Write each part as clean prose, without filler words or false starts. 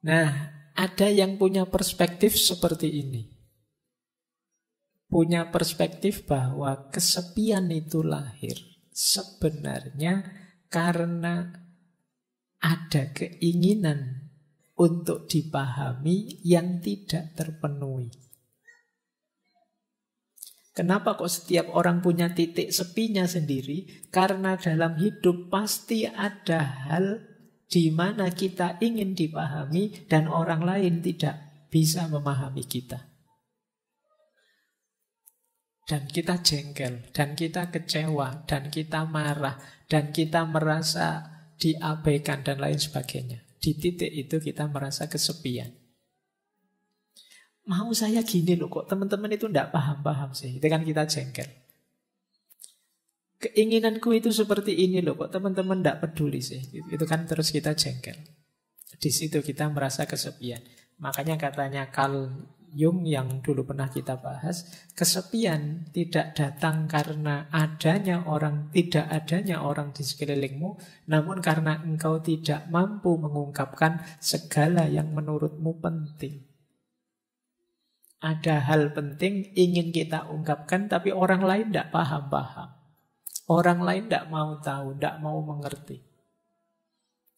Nah, ada yang punya perspektif seperti ini. Punya perspektif bahwa kesepian itu lahir sebenarnya karena ada keinginan untuk dipahami yang tidak terpenuhi. Kenapa kok setiap orang punya titik sepinya sendiri? Karena dalam hidup pasti ada hal di mana kita ingin dipahami dan orang lain tidak bisa memahami kita. Dan kita jengkel, dan kita kecewa, dan kita marah, dan kita merasa diabaikan dan lain sebagainya. Di titik itu kita merasa kesepian. Mau saya gini loh, kok teman-teman itu tidak paham-paham sih. Itu kan kita jengkel. Keinginanku itu seperti ini loh, kok teman-teman tidak peduli sih. Itu kan terus kita jengkel. Di situ kita merasa kesepian. Makanya katanya Carl Jung yang dulu pernah kita bahas, kesepian tidak datang karena tidak adanya orang di sekelilingmu, namun karena engkau tidak mampu mengungkapkan segala yang menurutmu penting. Ada hal penting ingin kita ungkapkan, tapi orang lain tidak paham-paham. Orang lain tidak mau tahu, tidak mau mengerti.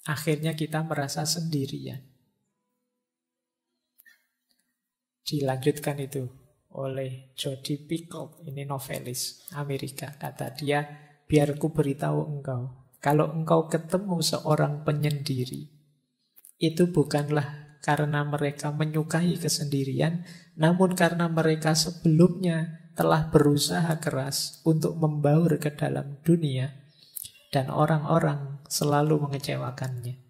Akhirnya kita merasa sendirian. Dilanjutkan itu oleh Jodi Picoult, ini novelis Amerika. Kata dia, biar ku beritahu engkau, kalau engkau ketemu seorang penyendiri, itu bukanlah karena mereka menyukai kesendirian, namun karena mereka sebelumnya telah berusaha keras untuk membaur ke dalam dunia, dan orang-orang selalu mengecewakannya.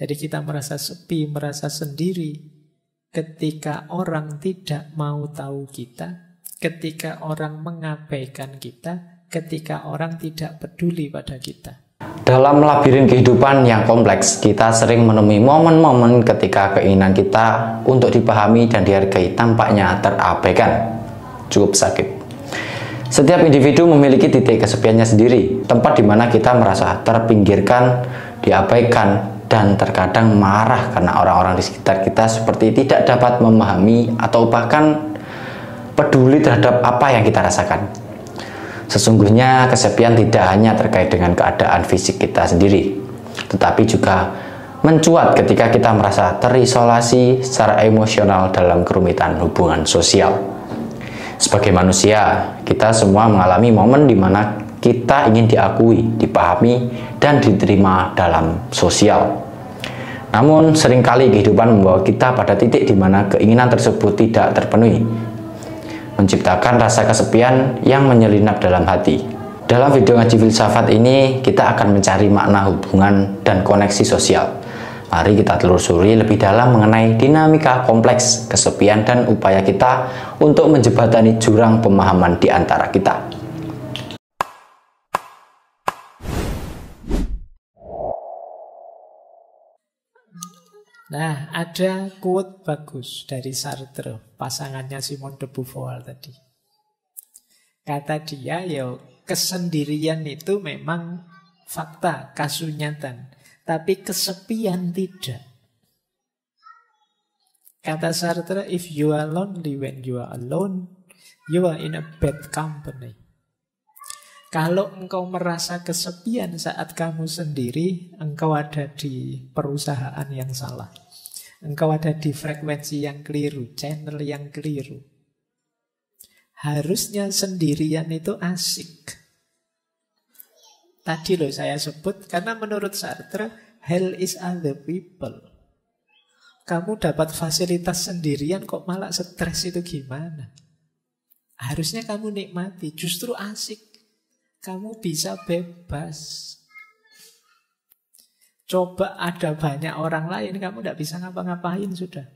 Jadi kita merasa sepi, merasa sendiri ketika orang tidak mau tahu kita, ketika orang mengabaikan kita, ketika orang tidak peduli pada kita. Dalam labirin kehidupan yang kompleks, kita sering menemui momen-momen ketika keinginan kita untuk dipahami dan dihargai tampaknya terabaikan. Cukup sakit. Setiap individu memiliki titik kesepiannya sendiri, tempat di mana kita merasa terpinggirkan, diabaikan, dan terkadang marah karena orang-orang di sekitar kita seperti tidak dapat memahami atau bahkan peduli terhadap apa yang kita rasakan. Sesungguhnya kesepian tidak hanya terkait dengan keadaan fisik kita sendiri, tetapi juga mencuat ketika kita merasa terisolasi secara emosional dalam kerumitan hubungan sosial. Sebagai manusia, kita semua mengalami momen di mana kita ingin diakui, dipahami, dan diterima dalam sosial. Namun seringkali kehidupan membawa kita pada titik di mana keinginan tersebut tidak terpenuhi, menciptakan rasa kesepian yang menyelinap dalam hati. Dalam video ngaji filsafat ini, kita akan mencari makna hubungan dan koneksi sosial. Mari kita telusuri lebih dalam mengenai dinamika kompleks kesepian dan upaya kita untuk menjembatani jurang pemahaman di antara kita. Nah, ada quote bagus dari Sartre, pasangannya Simone de Beauvoir tadi. Kata dia, ya kesendirian itu memang fakta, kasunyatan, tapi kesepian tidak. Kata Sartre, if you are lonely when you are alone, you are in a bad company. Kalau engkau merasa kesepian saat kamu sendiri, engkau ada di perusahaan yang salah. Engkau ada di frekuensi yang keliru, channel yang keliru. Harusnya sendirian itu asik. Tadi loh saya sebut, karena menurut Sartre, hell is other people. Kamu dapat fasilitas sendirian kok malah stres, itu gimana? Harusnya kamu nikmati, justru asik. Kamu bisa bebas. Coba ada banyak orang lain, kamu tidak bisa ngapa-ngapain sudah.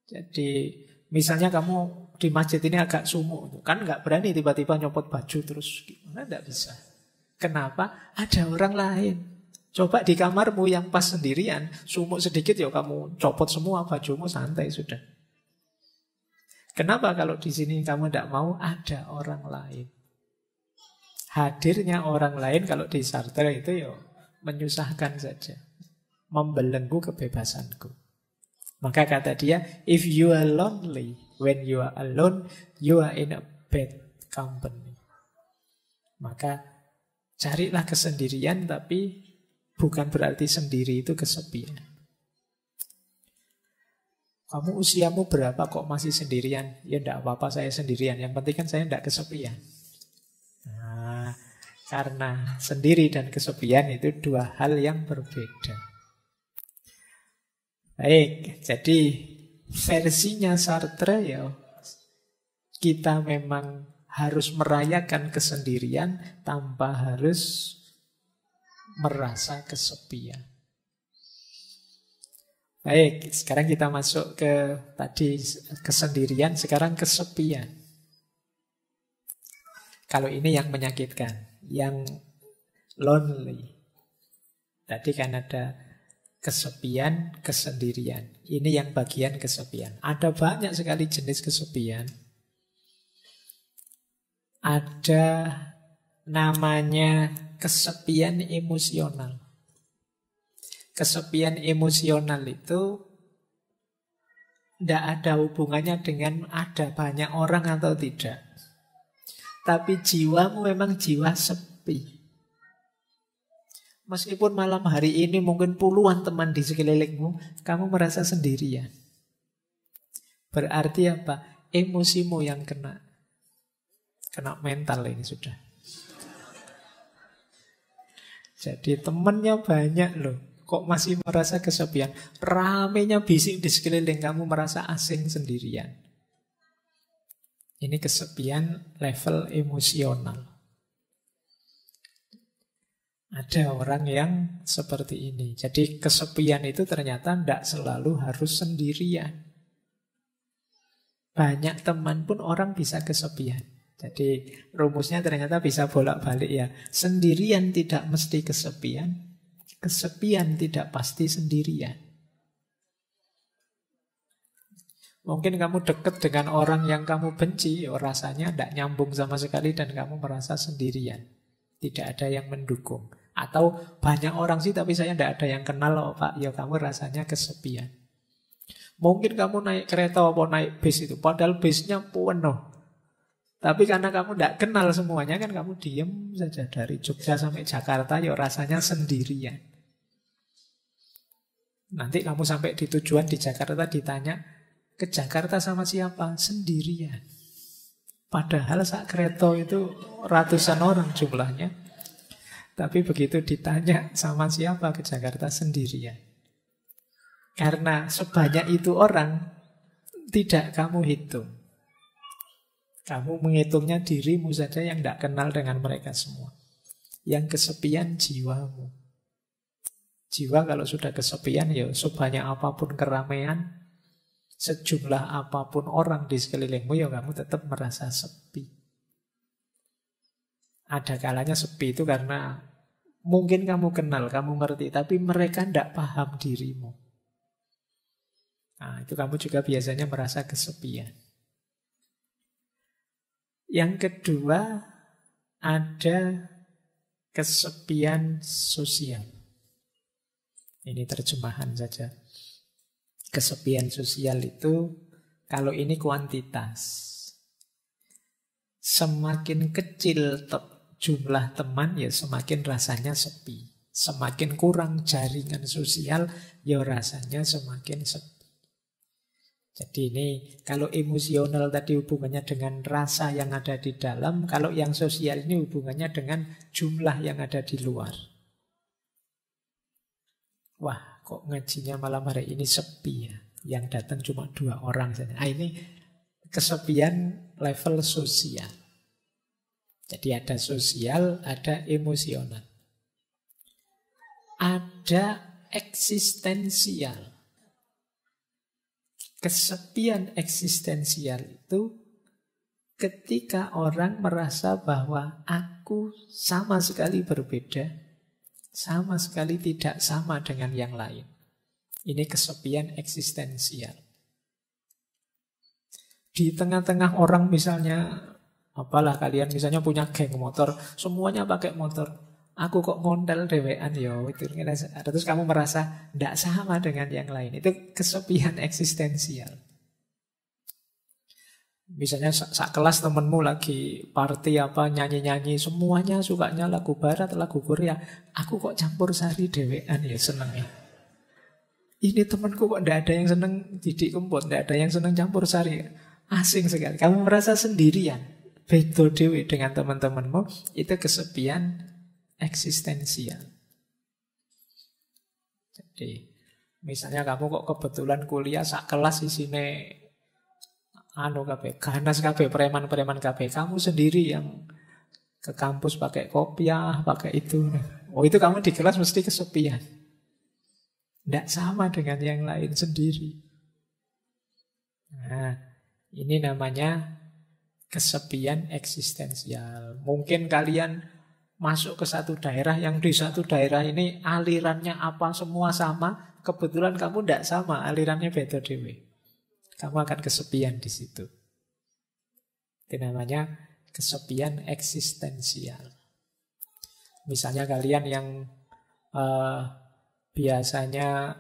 Jadi misalnya kamu di masjid ini agak sumuk, kan nggak berani tiba-tiba nyopot baju terus, gimana? Tidak bisa. Kenapa? Ada orang lain. Coba di kamarmu yang pas sendirian, sumuk sedikit ya kamu copot semua bajumu, santai sudah. Kenapa kalau di sini kamu tidak mau? Ada orang lain. Hadirnya orang lain kalau di Sartre itu ya menyusahkan saja. membelenggu kebebasanku. Maka kata dia, if you are lonely, when you are alone, you are in a bad company. Maka carilah kesendirian, tapi bukan berarti sendiri itu kesepian. Kamu usiamu berapa kok masih sendirian? Ya enggak apa-apa, saya sendirian. Yang penting kan saya enggak kesepian. Nah, karena sendiri dan kesepian itu dua hal yang berbeda. Baik, jadi versinya Sartre ya, kita memang harus merayakan kesendirian tanpa harus merasa kesepian. Baik, sekarang kita masuk ke tadi kesendirian, sekarang kesepian. Kalau ini yang menyakitkan, yang lonely. Tadi kan ada kesepian, kesendirian. Ini yang bagian kesepian. Ada banyak sekali jenis kesepian. Ada namanya kesepian emosional. Kesepian emosional itu tidak ada hubungannya dengan ada banyak orang atau tidak. Tapi jiwamu memang jiwa sepi. Meskipun malam hari ini mungkin puluhan teman di sekelilingmu, kamu merasa sendirian. Berarti apa? Emosimu yang kena. Kena mental ini sudah. Jadi temannya banyak loh. Kok masih merasa kesepian? Ramenya bisik di sekeliling kamu merasa asing sendirian. Ini kesepian level emosional. Ada orang yang seperti ini. Jadi kesepian itu ternyata tidak selalu harus sendirian. Banyak teman pun orang bisa kesepian. Jadi rumusnya ternyata bisa bolak-balik ya. Sendirian tidak mesti kesepian. Kesepian tidak pasti sendirian. Mungkin kamu dekat dengan orang yang kamu benci, rasanya tidak nyambung sama sekali dan kamu merasa sendirian. Tidak ada yang mendukung. Atau banyak orang sih tapi saya tidak ada yang kenal loh Pak. Ya kamu rasanya kesepian. Mungkin kamu naik kereta atau naik bis itu, padahal bisnya penuh. Tapi karena kamu tidak kenal semuanya kan kamu diem saja dari Jogja sampai Jakarta, ya rasanya sendirian. Nanti kamu sampai di tujuan di Jakarta ditanya, ke Jakarta sama siapa? Sendirian. Padahal sak kereta itu ratusan orang jumlahnya. Tapi begitu ditanya sama siapa ke Jakarta sendirian. Karena sebanyak itu orang tidak kamu hitung. Kamu menghitungnya dirimu saja yang tidak kenal dengan mereka semua. Yang kesepian jiwamu. Jiwa kalau sudah kesepian ya sebanyak apapun keramaian, sejumlah apapun orang di sekelilingmu ya kamu tetap merasa sepi. Ada kalanya sepi itu karena mungkin kamu kenal, kamu ngerti, tapi mereka tidak paham dirimu. Nah, itu kamu juga biasanya merasa kesepian. Yang kedua, ada kesepian sosial. Ini terjemahan saja. Kesepian sosial itu, kalau ini kuantitas. Semakin kecil jumlah teman, ya semakin rasanya sepi. Semakin kurang jaringan sosial, ya rasanya semakin sepi. Jadi ini kalau emosional tadi hubungannya dengan rasa yang ada di dalam, kalau yang sosial ini hubungannya dengan jumlah yang ada di luar. Wah, kok ngajinya malam hari ini sepi ya. Yang datang cuma 2 orang saja. Ini kesepian level sosial. Jadi ada sosial, ada emosional. Ada eksistensial. Kesepian eksistensial itu ketika orang merasa bahwa aku sama sekali berbeda, sama sekali tidak sama dengan yang lain. Ini kesepian eksistensial. Di tengah-tengah orang misalnya, apalah kalian misalnya punya geng motor, semuanya pakai motor. Aku kok ngontel dewean ya itu. Terus kamu merasa tidak sama dengan yang lain. Itu kesepian eksistensial. Misalnya sak kelas temenmu lagi party apa nyanyi-nyanyi, semuanya sukanya lagu barat, lagu Korea. Aku kok campur sari dewean ya senengnya. Ini temanku kok tidak ada yang seneng didik kempot, tidak ada yang seneng campur sari. Asing sekali. Kamu merasa sendirian. Beda dewe dengan teman-temanmu, itu kesepian eksistensial. Jadi misalnya kamu kok kebetulan kuliah sak kelas di sini ganas kabeh, preman-preman kabeh, kamu sendiri yang ke kampus pakai kopiah, pakai itu. Oh, itu kamu di kelas mesti kesepian. Tidak sama dengan yang lain sendiri. Nah, ini namanya kesepian eksistensial. Mungkin kalian masuk ke satu daerah, yang di satu daerah ini alirannya apa semua sama, kebetulan kamu tidak sama, alirannya beda dewe. Kamu akan kesepian di situ. Itu namanya kesepian eksistensial. Misalnya kalian yang biasanya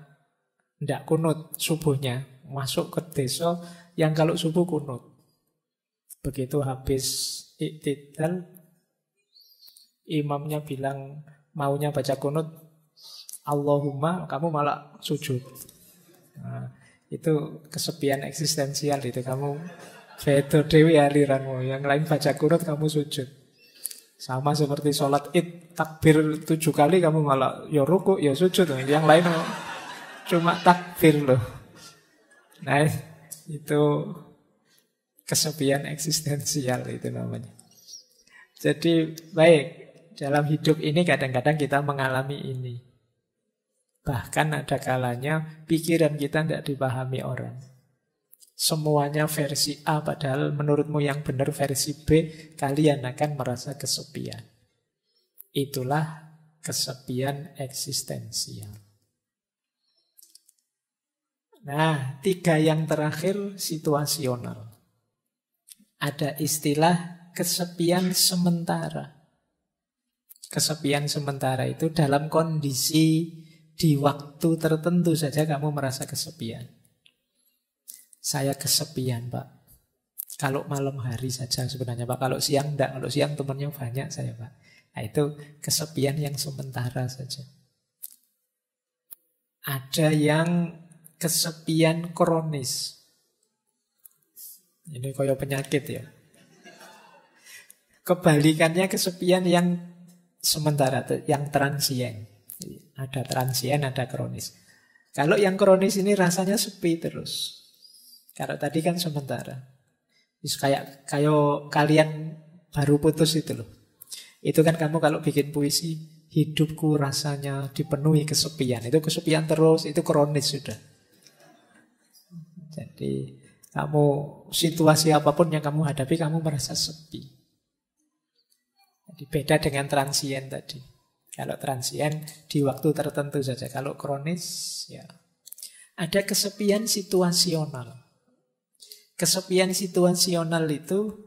tidak kunut subuhnya, masuk ke desa yang kalau subuh kunut. Begitu habis iktidal, imamnya bilang maunya baca kunut, Allahumma, kamu malah sujud. Nah, itu kesepian eksistensial itu. Kamu beda dewi aliranmu. Yang lain baca kunut, kamu sujud. Sama seperti sholat id, takbir 7 kali, kamu malah ya ruku, ya sujud. Yang lain cuma takbir loh. Nah, itu kesepian eksistensial itu namanya. Jadi baik, dalam hidup ini kadang-kadang kita mengalami ini. Bahkan ada kalanya pikiran kita tidak dipahami orang. Semuanya versi A, padahal menurutmu yang benar versi B, kalian akan merasa kesepian. Itulah kesepian eksistensial. Nah, 3 yang terakhir situasional. Ada istilah kesepian sementara. Kesepian sementara itu dalam kondisi di waktu tertentu saja kamu merasa kesepian. Saya kesepian, Pak. Kalau malam hari saja sebenarnya, Pak. Kalau siang enggak. Kalau siang temannya banyak saya, Pak. Nah, itu kesepian yang sementara saja. Ada yang kesepian kronis. Ini kayak penyakit ya. Kebalikannya kesepian yang sementara, yang transien. Ada transien, ada kronis. Kalau yang kronis ini rasanya sepi terus. Kalau tadi kan sementara. Kayak kalian baru putus itu loh. Itu kan kamu kalau bikin puisi, hidupku rasanya dipenuhi kesepian. Itu kesepian terus, itu kronis sudah. Jadi kamu situasi apapun yang kamu hadapi, kamu merasa sepi. Jadi beda dengan transien tadi. Kalau transien di waktu tertentu saja. Kalau kronis ya ada kesepian situasional. Kesepian situasional itu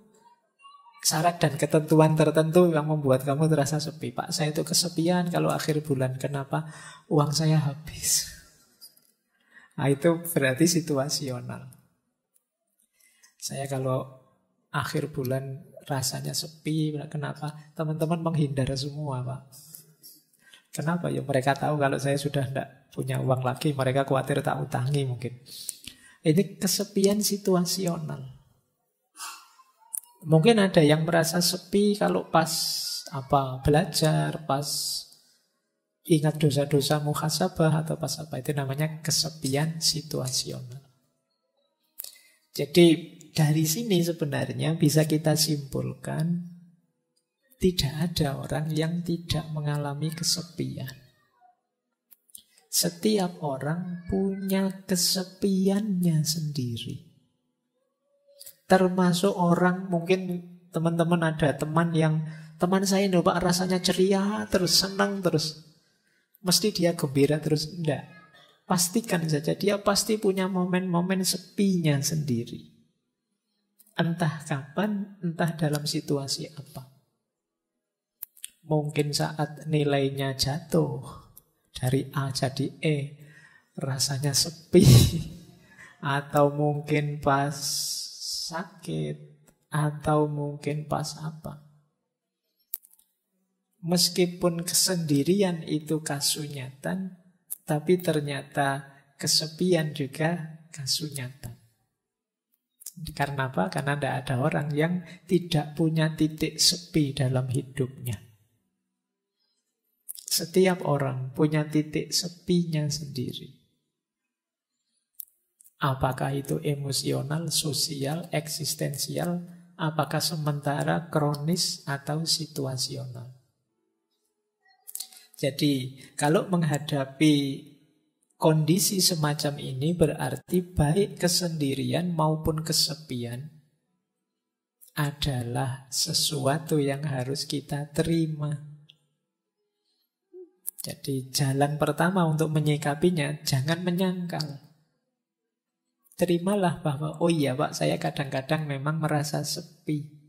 syarat dan ketentuan tertentu yang membuat kamu terasa sepi. Pak, saya itu kesepian kalau akhir bulan. Kenapa? Uang saya habis. Nah, itu berarti situasional. Saya kalau akhir bulan rasanya sepi. Kenapa? Teman-teman menghindar semua, Pak. Kenapa? Ya mereka tahu kalau saya sudah tidak punya uang lagi, mereka khawatir tak utangi mungkin. Ini kesepian situasional. Mungkin ada yang merasa sepi kalau pas belajar, pas ingat dosa-dosa muhasabah atau pas apa, itu namanya kesepian situasional. Jadi dari sini sebenarnya bisa kita simpulkan tidak ada orang yang tidak mengalami kesepian. Setiap orang punya kesepiannya sendiri. Termasuk orang, mungkin teman-teman ada teman saya ini Pak rasanya ceria terus, senang terus. Mesti dia gembira terus, enggak. Pastikan saja dia pasti punya momen-momen sepinya sendiri. Entah kapan, entah dalam situasi apa. Mungkin saat nilainya jatuh dari A jadi E, rasanya sepi. Atau mungkin pas sakit, atau mungkin pas apa. Meskipun kesendirian itu kasunyatan, tapi ternyata kesepian juga kasunyatan. Karena apa? Karena tidak ada orang yang tidak punya titik sepi dalam hidupnya. Setiap orang punya titik sepinya sendiri. Apakah itu emosional, sosial, eksistensial, apakah sementara, kronis, atau situasional. Jadi, kalau menghadapi kondisi semacam ini berarti baik kesendirian maupun kesepian adalah sesuatu yang harus kita terima. Jadi jalan pertama untuk menyikapinya, jangan menyangkal. Terimalah bahwa, oh iya Pak, saya kadang-kadang memang merasa sepi.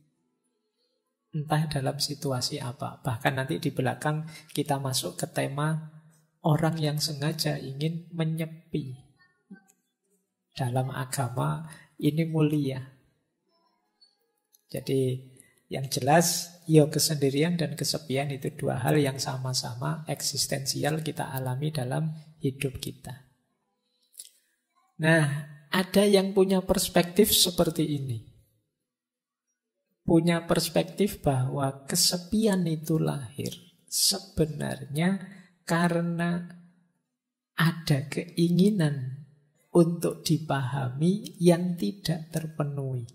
Entah dalam situasi apa. Bahkan nanti di belakang kita masuk ke tema orang yang sengaja ingin menyepi. Dalam agama ini mulia. Jadi yang jelas, kesendirian dan kesepian itu dua hal yang sama-sama eksistensial kita alami dalam hidup kita. Nah, ada yang punya perspektif seperti ini. Punya perspektif bahwa kesepian itu lahir sebenarnya karena ada keinginan untuk dipahami yang tidak terpenuhi.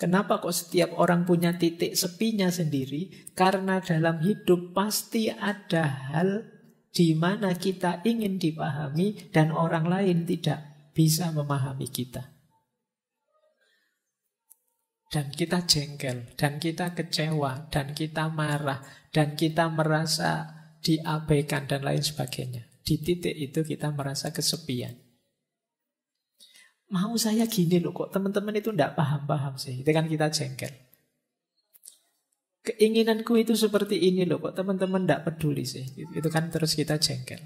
Kenapa kok setiap orang punya titik sepinya sendiri? Karena dalam hidup pasti ada hal di mana kita ingin dipahami dan orang lain tidak bisa memahami kita. Dan kita jengkel, dan kita kecewa, dan kita marah, dan kita merasa diabaikan, dan lain sebagainya. Di titik itu kita merasa kesepian. Mau saya gini loh, kok teman-teman itu tidak paham-paham sih. Itu kan kita jengkel. Keinginanku itu seperti ini loh, kok teman-teman tidak peduli sih. Itu kan terus kita jengkel.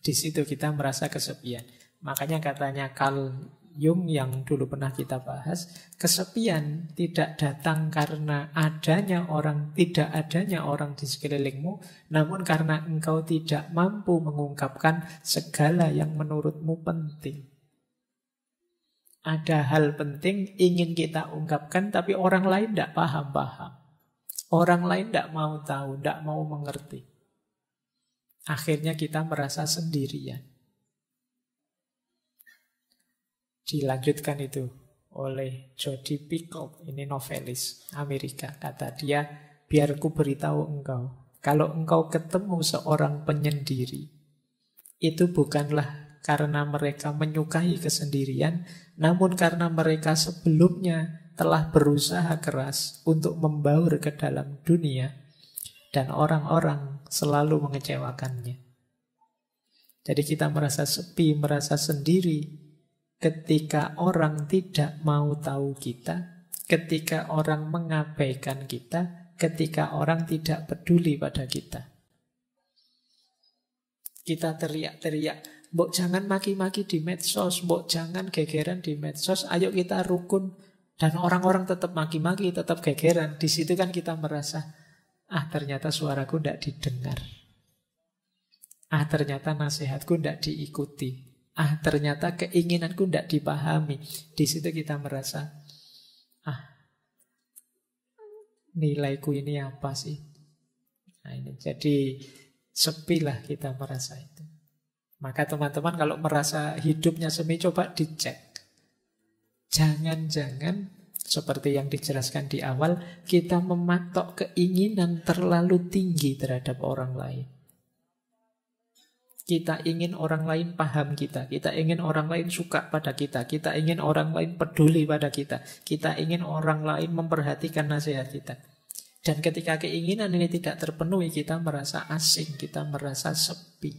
Di situ kita merasa kesepian. Makanya katanya Carl Jung yang dulu pernah kita bahas, kesepian tidak datang karena tidak adanya orang di sekelilingmu, namun karena engkau tidak mampu mengungkapkan segala yang menurutmu penting. Ada hal penting ingin kita ungkapkan, tapi orang lain tidak paham-paham. Orang lain tidak mau tahu, tidak mau mengerti. Akhirnya kita merasa sendirian. Dilanjutkan itu oleh Jodi Picoult, ini novelis Amerika. Kata dia, biar ku beritahu engkau, kalau engkau ketemu seorang penyendiri, itu bukanlah karena mereka menyukai kesendirian, namun karena mereka sebelumnya telah berusaha keras untuk membaur ke dalam dunia, dan orang-orang selalu mengecewakannya. Jadi kita merasa sepi, merasa sendiri, ketika orang tidak mau tahu kita, ketika orang mengabaikan kita, ketika orang tidak peduli pada kita. Kita teriak-teriak, mbok jangan maki-maki di medsos, mbok jangan gegeran di medsos, ayo kita rukun. Dan orang-orang tetap maki-maki, tetap gegeran. Di situ kan kita merasa, ternyata suaraku tidak didengar. Ternyata nasihatku tidak diikuti. Ternyata keinginanku tidak dipahami. Di situ kita merasa, nilaiku ini apa sih? Nah, ini jadi sepilah kita merasa itu. Maka teman-teman kalau merasa hidupnya semi, coba dicek. Jangan-jangan seperti yang dijelaskan di awal, kita mematok keinginan terlalu tinggi terhadap orang lain. Kita ingin orang lain paham kita. Kita ingin orang lain suka pada kita. Kita ingin orang lain peduli pada kita. Kita ingin orang lain memperhatikan nasihat kita. Dan ketika keinginan ini tidak terpenuhi, kita merasa asing. Kita merasa sepi.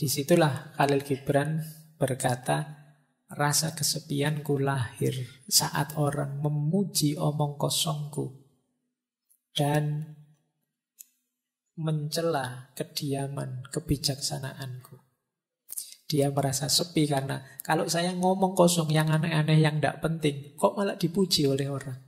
Disitulah Khalil Gibran berkata, Rasa kesepianku lahir saat orang memuji omong kosongku dan mencela kediaman kebijaksanaanku. Dia merasa sepi karena kalau saya ngomong kosong yang aneh-aneh yang tidak penting, kok malah dipuji oleh orang.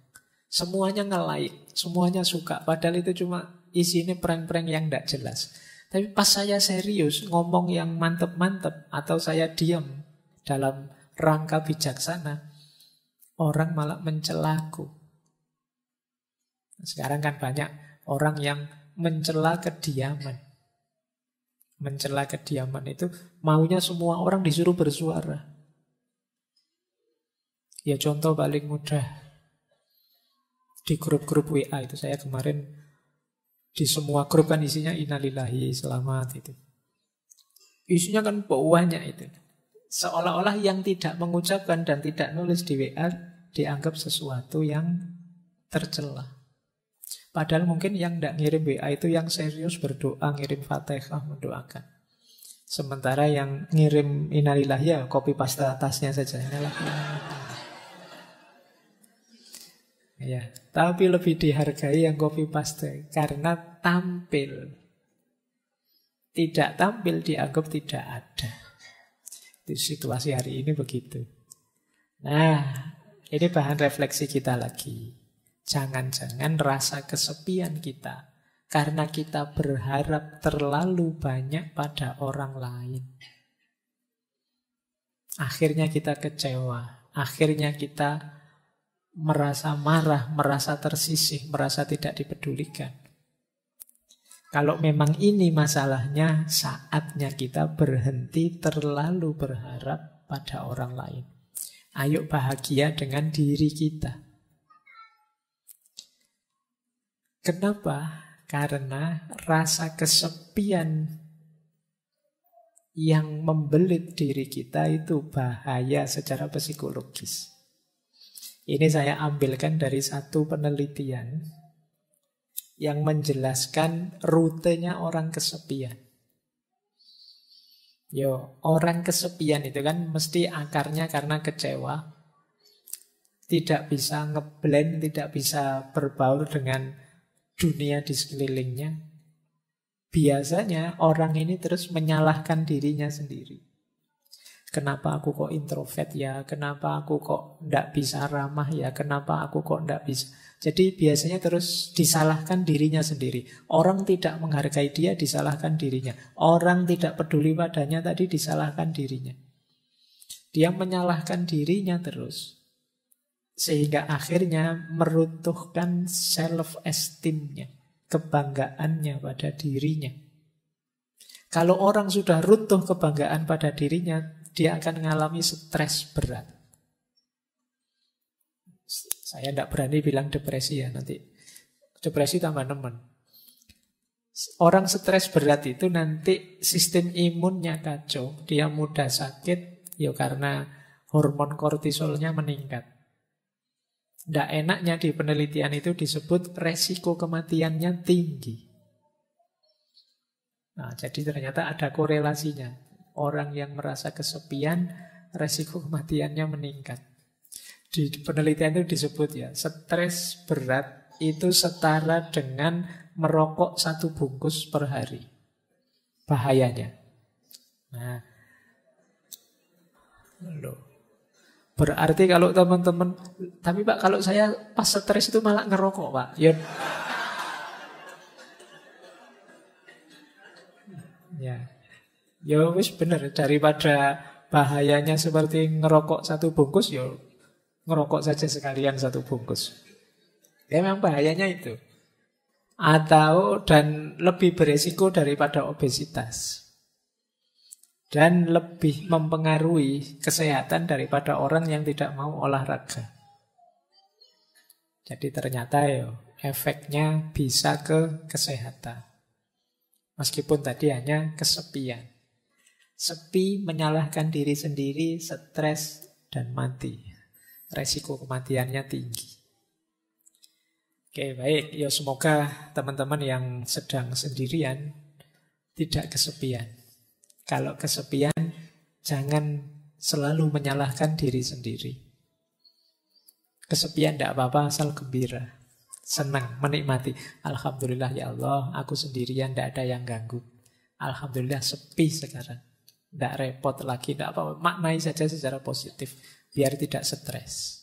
Semuanya nge-like, semuanya suka, padahal itu cuma isinya prank-prank yang tidak jelas. Tapi pas saya serius ngomong yang mantep-mantep atau saya diam dalam rangka bijaksana, orang malah mencelaku. Sekarang kan banyak orang yang mencela kediaman. Mencela kediaman itu maunya semua orang disuruh bersuara. Ya contoh paling mudah, di grup-grup WA itu saya kemarin di semua grup kan isinya innalillahi selamat itu. Isinya kan banyak itu. Seolah-olah yang tidak mengucapkan dan tidak nulis di WA dianggap sesuatu yang tercela. Padahal mungkin yang tidak ngirim WA itu yang serius berdoa, ngirim Fatihah, mendoakan. Sementara yang ngirim innalillahi ya copy paste atasnya saja. Ya, tapi lebih dihargai yang copy paste karena tampil. Tidak tampil dianggap tidak ada. Itu situasi hari ini begitu. Nah, ini bahan refleksi kita lagi. Jangan-jangan rasa kesepian kita karena kita berharap terlalu banyak pada orang lain. Akhirnya kita kecewa, akhirnya kita merasa marah, merasa tersisih, merasa tidak dipedulikan. Kalau memang ini masalahnya, saatnya kita berhenti terlalu berharap pada orang lain. Ayo bahagia dengan diri kita. Kenapa? Karena rasa kesepian yang membelit diri kita itu bahaya secara psikologis. Ini saya ambilkan dari satu penelitian yang menjelaskan rutenya orang kesepian. Orang kesepian itu kan mesti akarnya karena kecewa, tidak bisa ngeblend, tidak bisa berbaur dengan dunia di sekelilingnya. Biasanya orang ini terus menyalahkan dirinya sendiri. Kenapa aku kok introvert ya? Kenapa aku kok tidak bisa ramah ya? Kenapa aku kok tidak bisa? Jadi biasanya terus disalahkan dirinya sendiri. Orang tidak menghargai dia, disalahkan dirinya. Orang tidak peduli padanya tadi, disalahkan dirinya. Dia menyalahkan dirinya terus. Sehingga akhirnya meruntuhkan self-esteem-nya, kebanggaannya pada dirinya. Kalau orang sudah runtuh kebanggaan pada dirinya, dia akan mengalami stres berat. Saya tidak berani bilang depresi ya, nanti depresi tambah nemen. Orang stres berat itu nanti sistem imunnya kacau, dia mudah sakit, karena hormon kortisolnya meningkat. Tidak enaknya di penelitian itu disebut resiko kematiannya tinggi. Nah, jadi ternyata ada korelasinya. Orang yang merasa kesepian, resiko kematiannya meningkat. Di penelitian itu disebut stres berat itu setara dengan merokok 1 bungkus per hari. Bahayanya. Nah, berarti kalau teman-teman, tapi Pak kalau saya pas stres itu malah ngerokok Pak. Ya wis bener, daripada bahayanya seperti ngerokok 1 bungkus, ngerokok saja sekalian 1 bungkus. Memang bahayanya itu. Dan lebih beresiko daripada obesitas. Dan lebih mempengaruhi kesehatan daripada orang yang tidak mau olahraga. Jadi ternyata efeknya bisa ke kesehatan. Meskipun tadi hanya kesepian. Sepi, menyalahkan diri sendiri, stres, dan mati. Resiko kematiannya tinggi. Oke, baik. Semoga teman-teman yang sedang sendirian tidak kesepian. Kalau kesepian, jangan selalu menyalahkan diri sendiri. Kesepian tidak apa-apa, asal gembira. Senang, menikmati. Alhamdulillah ya Allah, aku sendirian, tidak ada yang ganggu. Alhamdulillah sepi sekarang. Tidak repot lagi, tidak apa-apa. Maknai saja secara positif, biar tidak stres.